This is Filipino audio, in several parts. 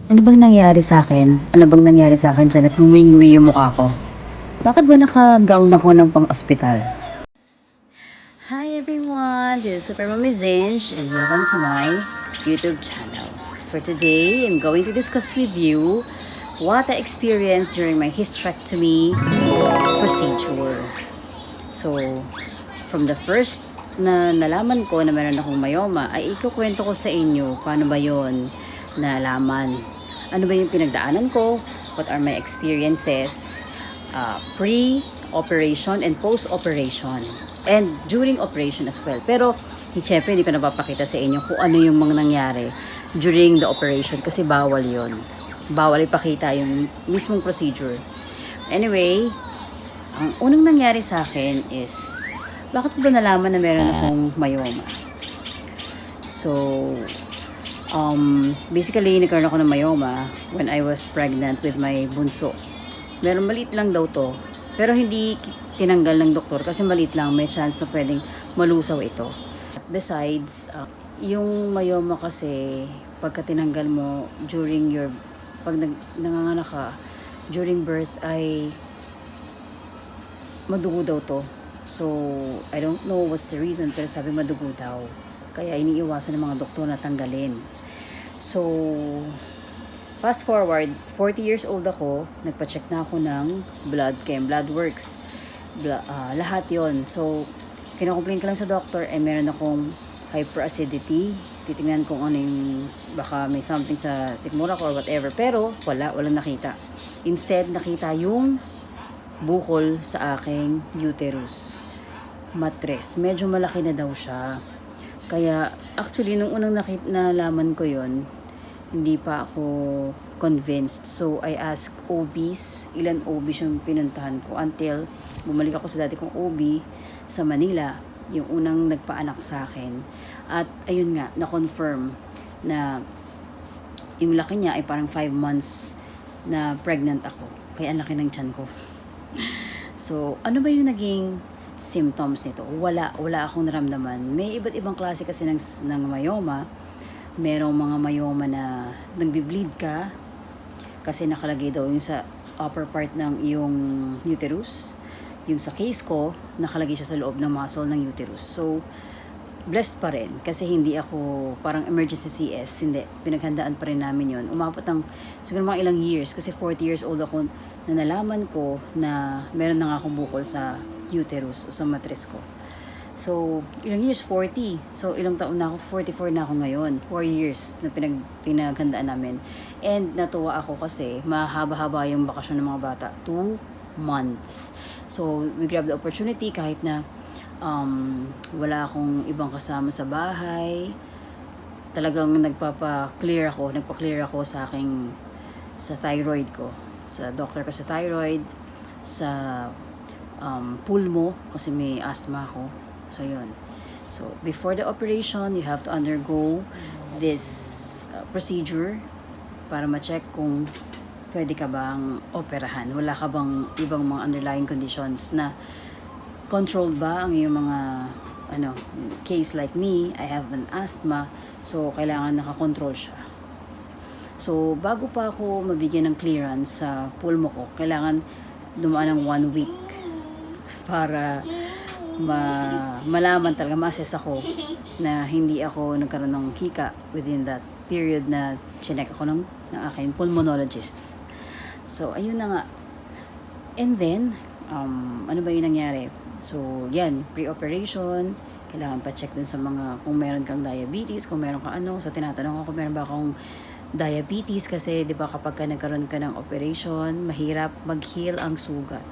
Ano bang nangyari sa akin? Ano bang nangyari sa akin dyan at ngumingwi yung mukha ko? Bakit ba naka-gown ako ng pang-ospital? Hi everyone! This is Super Mommy Zinj and welcome to my YouTube channel. For today, I'm going to discuss with you what I experienced during my hysterectomy procedure. So, from the first na nalaman ko na meron akong myoma, ay ikukwento ko sa inyo paano ba yon nalaman. Ano ba yung pinagdaanan ko? What are my experiences pre-operation and post-operation? And during operation as well. Pero, syempre, hindi ko napapakita sa inyo kung ano yung mga nangyari during the operation kasi bawal yon. Bawal ipakita yung mismong procedure. Anyway, ang unang nangyari sa akin is, bakit ko ba nalaman na meron akong myoma? So, basically, nagkaroon ako ng myoma when I was pregnant with my bunso. Meron maliit lang daw to. Pero hindi tinanggal ng doktor kasi maliit lang. May chance na pwedeng malusaw ito. Besides, yung myoma kasi, pagka tinanggal mo during your, pag nanganganak ka, during birth ay madugo daw to. So, I don't know what's the reason, pero sabi madugo daw. Kaya iniiwasan ng mga doktor na tanggalin. So, fast forward, 40 years old ako, nagpa-check na ako ng blood chem, blood works. Lahat yon. So, kinakomplain ka lang sa doctor, meron akong hyperacidity. Titingnan kung ano yung, baka may something sa sikmura ko or whatever. Pero, walang nakita. Instead, nakita yung bukol sa aking uterus. Matres. Medyo malaki na daw siya. Kaya, actually, nung unang nalaman ko yon, hindi pa ako convinced. So, I asked OBs, ilan OBs yung pinuntahan ko until bumalik ako sa dati kong OB sa Manila, yung unang nagpaanak sa akin. At, ayun nga, na-confirm na yung laki niya ay parang 5 months na pregnant ako. Kaya ang laki ng tiyan ko. So, ano ba yung naging symptoms nito? Wala akong naramdaman. May iba't ibang klase kasi ng myoma. Merong mga myoma na nagbi-bleed ka kasi nakalagay daw yung sa upper part ng iyong uterus. Yung sa case ko, nakalagay siya sa loob ng muscle ng uterus. So, blessed pa rin kasi hindi ako parang emergency CS. Hindi, pinaghandaan pa rin namin yon. Umabot ng siguro mga ilang years kasi 40 years old ako na nalaman ko na meron na nga akong bukol sa uterus o sa matres ko. So, ilang years? 40. So, ilang taon na ako? 44 na ako ngayon. 4 years na pinaghandaan namin. And natuwa ako kasi mahaba-haba yung bakasyon ng mga bata. 2 months. So, we grabbed the opportunity kahit na wala akong ibang kasama sa bahay. Talagang nagpa-clear ako sa thyroid ko. Sa doctor ko sa thyroid, sa pulmo kasi may asthma ako. So, yun. So, before the operation, you have to undergo this procedure para ma-check kung pwede ka bang operahan. Wala ka bang ibang mga underlying conditions na controlled ba ang iyong mga case like me, I have an asthma, so kailangan nakakontrol siya. So, bago pa ako mabigyan ng clearance sa pulmo ko, kailangan dumaan ng 1 week para malaman talaga, ma-assess ako na hindi ako nagkaroon ng hika within that period na chinek ako ng aking pulmonologist. So, ayun na nga. And then, ano ba yung nangyari? So, yan, pre-operation, kailangan pa-check dun sa mga, kung meron kang diabetes, kung meron kang so tinatanong ako kung meron ba akong diabetes kasi, di ba, kapag nagkaroon ka ng operation, mahirap mag-heal ang sugat.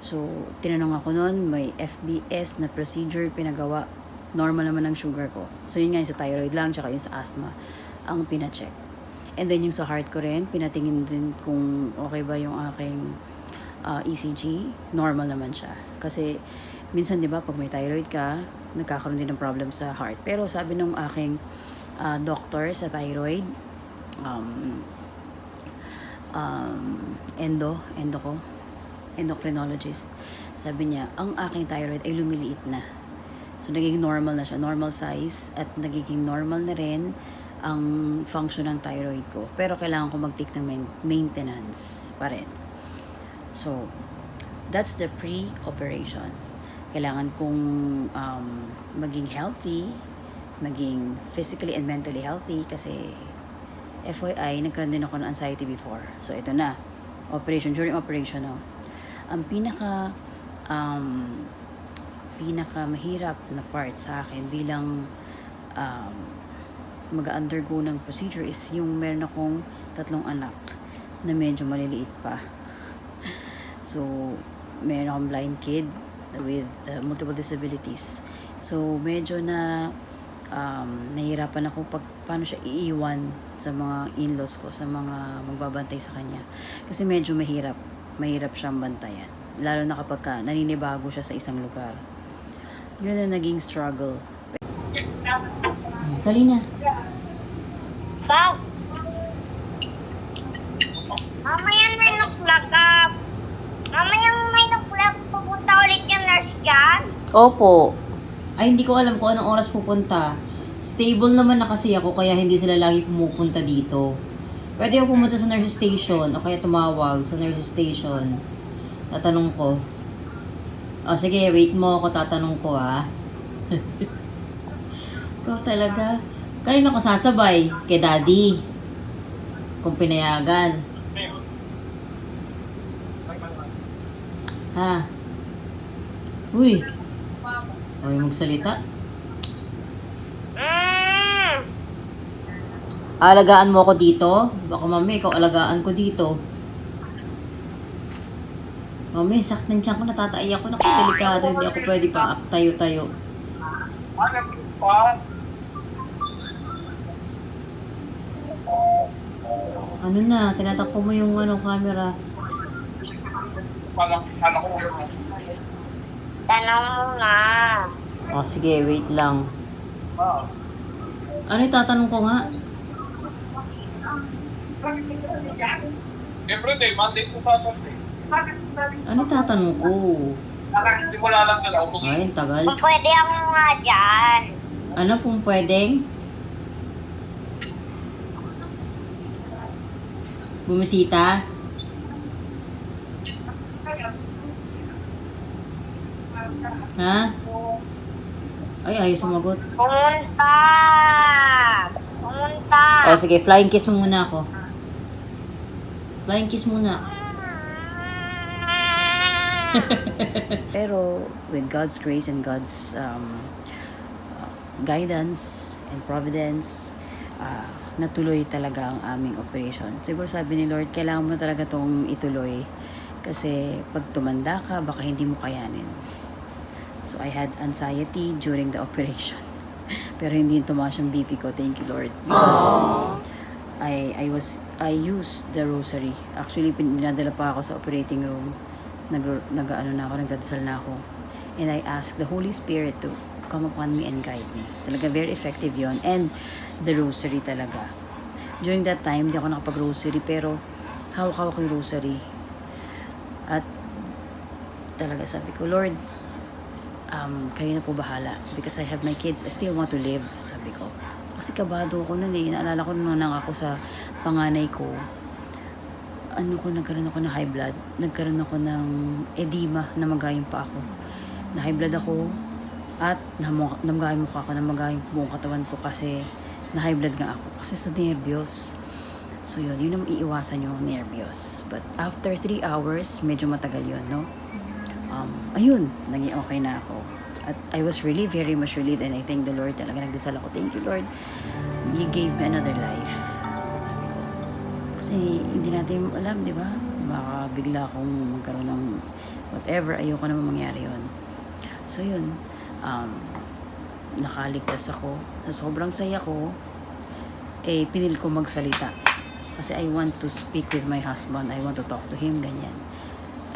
So, tinanong ako noon, may FBS na procedure pinagawa. Normal naman ang sugar ko. So, yun nga yung sa thyroid lang, tsaka yung sa asthma, ang pina-check. And then, yung sa heart ko rin, pinatingin din kung okay ba yung aking ECG. Normal naman siya. Kasi, minsan, di ba, pag may thyroid ka, nagkakaroon din ng problem sa heart. Pero, sabi nung aking doctor sa thyroid, endocrinologist, sabi niya, ang aking thyroid ay lumiliit na. So, nagiging normal na siya, normal size, at nagiging normal na rin ang function ng thyroid ko. Pero kailangan ko mag-take ng maintenance pa rin. So, that's the pre-operation. Kailangan kong maging healthy, maging physically and mentally healthy kasi FYI, nagkaroon din ako ng anxiety before. So, ito na. During operation, no? Ang pinaka mahirap na part sa akin bilang mag-undergo ng procedure is yung meron akong 3 anak na medyo maliliit pa. So, meron akong blind kid with multiple disabilities. So, medyo na nahihirapan ako paano siya iiwan sa mga in-laws ko, sa mga magbabantay sa kanya. Kasi medyo mahirap siyang bantayan. Lalo na kapag naninibago siya sa isang lugar. Yun ang naging struggle. Kalina. Bob! Mamaya may naglagap. Mamaya may naglagap. Pupunta ulit yung nurse dyan. Opo. Ay, hindi ko alam kung anong oras pupunta. Stable naman na kasi ako, kaya hindi sila lagi pumupunta dito. Pwede ako pumunta sa nurse station, o kaya tumawag sa nurse station. Tatanong ko. O, sige, wait mo ako, tatanong ko, ha. Ikaw talaga. Kanina ko sasabay kay daddy. Kung pinayagan. Ha? Uy. Ay, magsalita. Alagaan mo ako dito? Baka mami, ikaw alagaan ko dito. Mami, sakit ng tiyan ko, natatay ako, delikado, hindi ako pwede pa tayo-tayo. Ano na, tinatakpo mo yung camera. Tanong mo na. O, sige, wait lang. Ano itatanong ko nga? Everyday, Monday to Saturday. Ano tatanong ko? Hindi mo lalang na ako. Ay, ang tagal. Kung pwede ako nga dyan. Ano kung pwedeng? Bumisita? Ha? Ay, ayaw sumagot. Pumunta. O, sige, flying kiss mo muna ako. Flying kiss muna. Pero, with God's grace and God's guidance and providence, natuloy talaga ang aming operation. Siguro sabi ni Lord, kailangan mo talaga tong ituloy. Kasi pag tumanda ka, baka hindi mo kayanin. So, I had anxiety during the operation. Pero hindi tumaas yung BP ko. Thank you, Lord. Because I used the rosary. Actually, dinadala pa ako sa operating room. Nagdadasal na ako. And I asked the Holy Spirit to come upon me and guide me. Talaga, very effective yon. And the rosary talaga. During that time, hindi ako nakapag-rosary, pero hawak-hawak yung rosary. At talaga sabi ko, Lord, kayo na po bahala. Because I have my kids, I still want to live, sabi ko. Kasi kabado ako nun eh. Naalala ko nung ako sa panganay ko. Nagkaroon ako ng high blood. Nagkaroon ako ng edema, namagayong pa ako. Na high blood ako at namagayong mukha ako, namagayong buong katawan ko kasi na high blood nga ako. Kasi sa nervyos. So yun ang iiwasan nyo, nervyos. But after 3 hours, medyo matagal yun, no? Ayun, naging okay na ako. At I was really very much relieved and I thank the Lord. Talaga nagdasal ako. Thank you, Lord. You gave me another life. Kasi hindi natin alam, di ba? Baka bigla akong magkaroon ng whatever. Ayoko naman mangyari yun. So yun, nakaligtas ako. Sobrang saya ko, pinil ko magsalita. Kasi I want to speak with my husband. I want to talk to him, ganyan.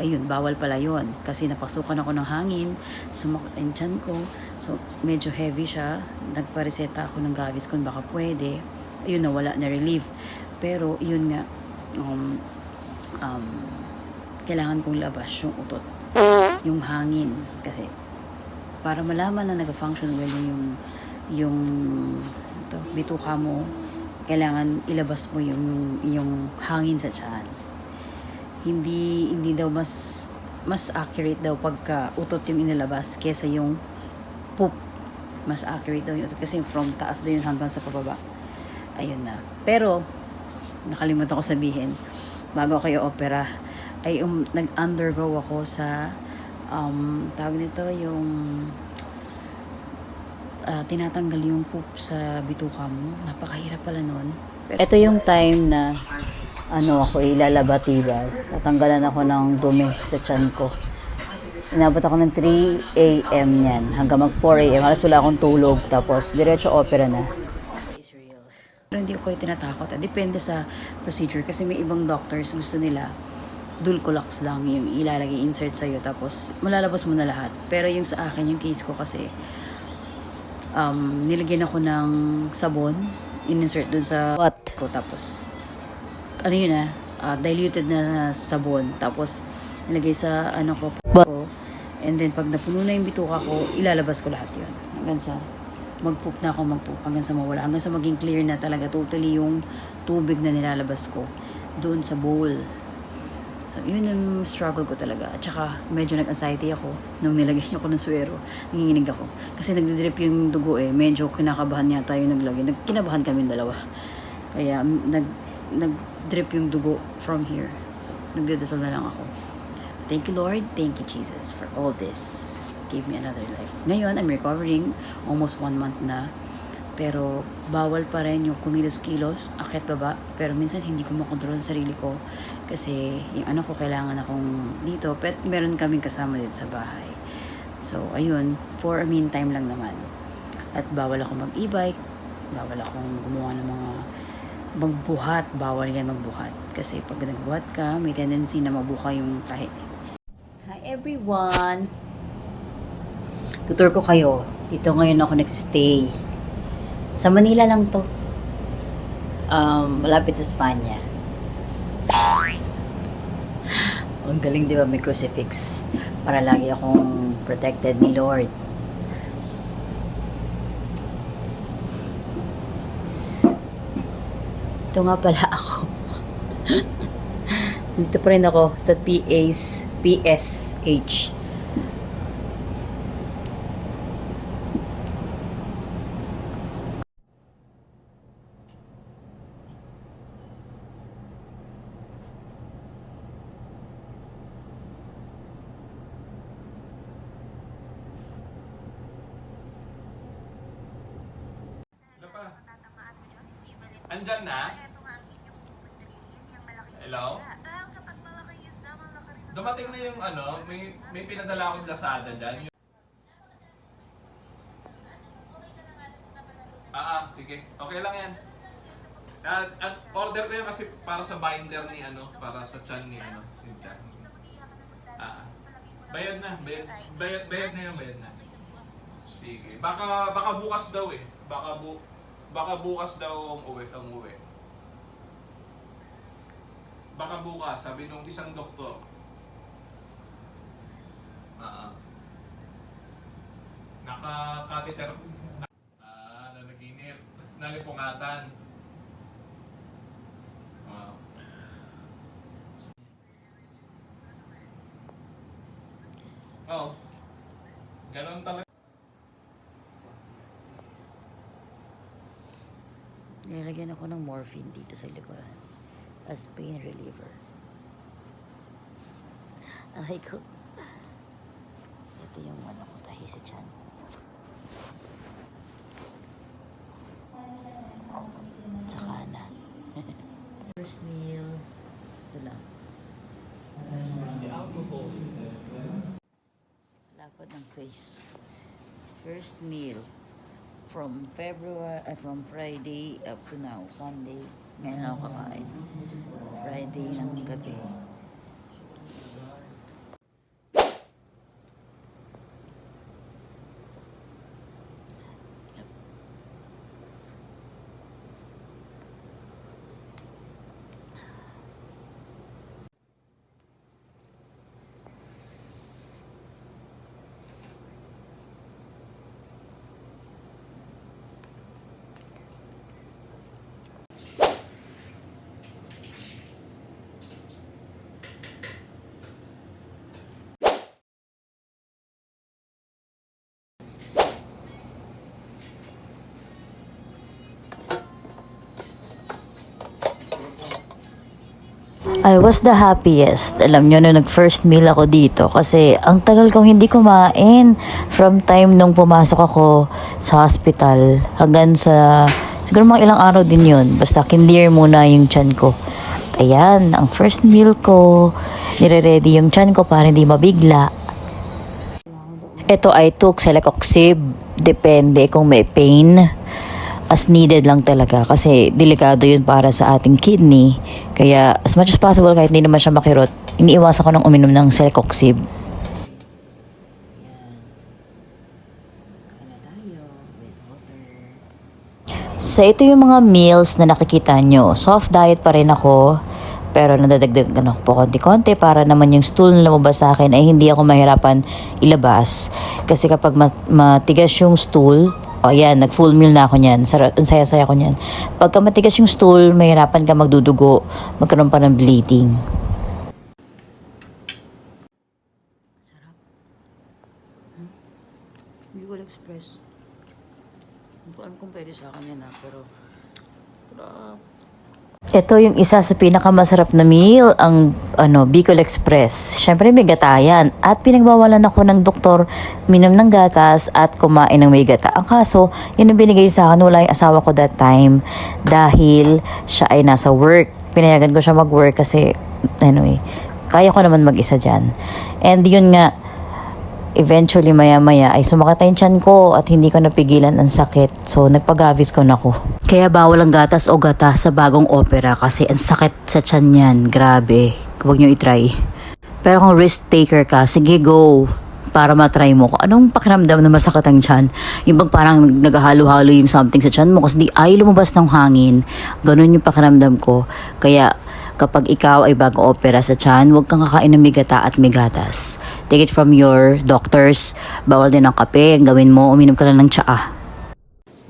Ayun, bawal pala yun. Kasi napasukan ako ng hangin, sumakot ang tiyan ko. So, medyo heavy siya. Nagpareseta ako ng Gaviscon kung baka pwede. Ayun, nawala na relief. Pero, yun nga, kailangan kong labas yung utot. Yung hangin. Kasi, para malaman na nag-function well yung bituka mo, kailangan ilabas mo yung hangin sa tiyan. Hindi daw mas accurate daw pagka utot yung inilabas kesa yung poop. Mas accurate daw yung utot kasi from taas din hanggang sa pababa. Ayun na. Pero nakalimutan ko sabihin, bago kayo opera, ay nag-undergo ako sa tawag nito yung tinatanggal yung poop sa bituka mo. Napakahirap pala nun. Ito yung time na ako ilalabatiba. Tatanggalan ako ng dumi sa tiyan ko. Inabot ako ng 3 a.m. yan hanggang mag 4 a.m. Halos wala akong tulog. Tapos diretso opera na. Pero hindi ko kayo tinatakot. Depende sa procedure kasi may ibang doctors gusto nila dulcolax lang yung ilalagay insert sa'yo tapos malalabas mo na lahat. Pero yung sa akin, yung case ko kasi nilagyan ako ng sabon in-insert dun sa butt ko tapos diluted na sabon tapos nilagay sa ko and then pag napuno na yung bituka ko ilalabas ko lahat yun hanggang sa mag-poop hanggang sa mawala hanggang sa maging clear na talaga totally yung tubig na nilalabas ko doon sa bowl. So, yun yung struggle ko talaga. At saka, medyo nag-anxiety ako nung nilagay ako ng suero. Nanginginig ako. Kasi nagdidrip yung dugo Medyo kinakabahan yata yung naglagay. Kinabahan kami dalawa. Kaya, nag-drip yung dugo from here. So, nagdadasal na lang ako. Thank you, Lord. Thank you, Jesus, for all this. Give me another life. Ngayon, I'm recovering. Almost 1 month na. Pero, bawal pa rin yung kumilos-kilos, akyat baba. Pero minsan, hindi ko makontrol sa sarili ko. Kasi, yung ko, kailangan akong dito. Pero meron kaming kasama dito sa bahay. So, ayun. For a meantime lang naman. At bawal ako mag-e-bike. Bawal akong gumawa ng mga magbuhat. Bawal yan magbuhat. Kasi pag nagbuhat ka, may tendency na mabuka yung tahi. Hi, everyone! Tutur ko kayo. Dito ngayon ako nag-stay. Sa Manila lang to. Malapit sa Espanya. Ang galing, di ba? May crucifix. Para lagi akong protected ni Lord. Ito nga pala ako. Dito pa rin ako sa PSH. Andyan na? Hello? Dumating na yung may pinadala akong Lazada dyan. Sige. Okay lang yan. Order ko yun kasi para sa binder ni para sa chan ni Cynthia. Bayad na yun. Sige. Baka bukas daw Baka bukas daw ang uwi. Baka bukas, sabi nung isang doktor. Naka-catheter. Nanaginip. Nalipungatan. Ganon talaga. Nilalagyan ako ng morphine dito sa likuran as pain reliever. Aray ko. Ito yung ko tahi sa tiyan. Tsaka na. First meal. Ito lang. Lapad ng face. First meal. From Friday up to now, Sunday. Ngayon lang ako kakain. Friday ng gabi. I was the happiest. Alam nyo, nung nag-first meal ako dito kasi ang tagal kong hindi kumain from time nung pumasok ako sa hospital hanggang sa siguro mga ilang araw din yun. Basta kinlear muna yung tiyan ko. Ayan, ang first meal ko, nire-ready yung tiyan ko para hindi mabigla. Ito I took Celecoxib. Depende kung may pain. As needed lang talaga kasi delikado yun para sa ating kidney. Kaya as much as possible kahit hindi naman siya makirot, iniiwasan ko ng uminom ng Celecoxib. So ito yung mga meals na nakikita nyo. Soft diet pa rin ako. Pero nadadagdagan ako po konti-konti para naman yung stool na lumabas sa akin ay hindi ako mahirapan ilabas. Kasi kapag matigas yung stool, ayan, nag-full meal na ako niyan. Ang saya-saya ko niyan. Pagka matigas yung stool, mahirapan ka magdudugo, magkaroon pa ng bleeding. Sarap. Hindi ko express. Hindi ko alam kung pwede sa akin yan pero ito yung isa sa pinakamasarap na meal, ang Bicol Express. Syempre may gata yan. At pinagbawalan ako ng doktor minom ng gatas at kumain ng may gata. Ang kaso, yun ang binigay sa akin, wala yung asawa ko that time. Dahil siya ay nasa work. Pinayagan ko siya mag-work kasi, anyway, kaya ko naman mag-isa dyan. And yun nga, eventually maya-maya ay sumakit yung tiyan ko at hindi ko napigilan ang sakit. So nagpagavis ko na ko. Kaya bawal ang gatas o gata sa bagong opera kasi ang sakit sa tiyan yan. Grabe. Huwag nyo itry. Pero kung risk taker ka, sige go. Para matry mo kung anong pakiramdam na masakit ang tiyan. Yung bang parang naghahalo-halo yung something sa tiyan mo kasi di ay lumabas ng hangin. Ganun yung pakiramdam ko. Kaya kapag ikaw ay bago opera sa tiyan, huwag kang kakain ng may gata at may gatas. Take it from your doctors. Bawal din ang kape. Ang gawin mo, uminom ka lang ng tsaa.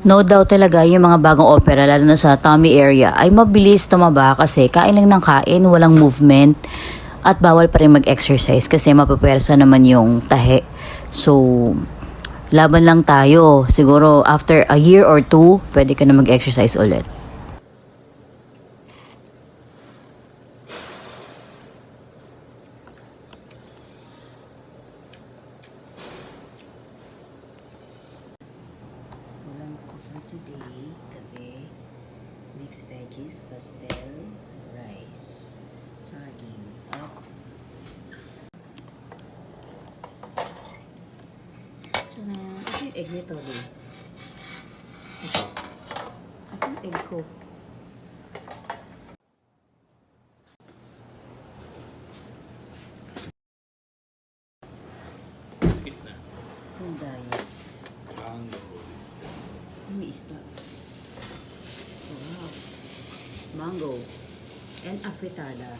No doubt talaga yung mga bagong opera, lalo na sa tummy area, ay mabilis tumaba kasi kain lang ng kain, walang movement. At bawal pa rin mag-exercise kasi mapapwersa naman yung tahe. So, laban lang tayo. Siguro after a year or 2, pwede ka na mag-exercise ulit. Ulam ko for today, gabi, mixed veggies, pastel, rice, saging, at ito yung egg nito, di? Asan yung egg ko? Yung diet. May isda. Wow. Mango. And afritada.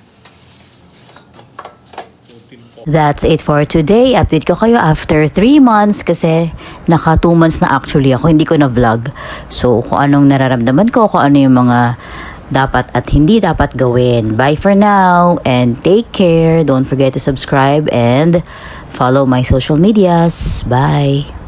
That's it for today. Update ko kayo after 3 months kasi naka 2 months na actually ako. Hindi ko na vlog. So, kung anong nararamdaman ko, kung ano yung mga dapat at hindi dapat gawin. Bye for now and take care. Don't forget to subscribe and follow my social medias. Bye!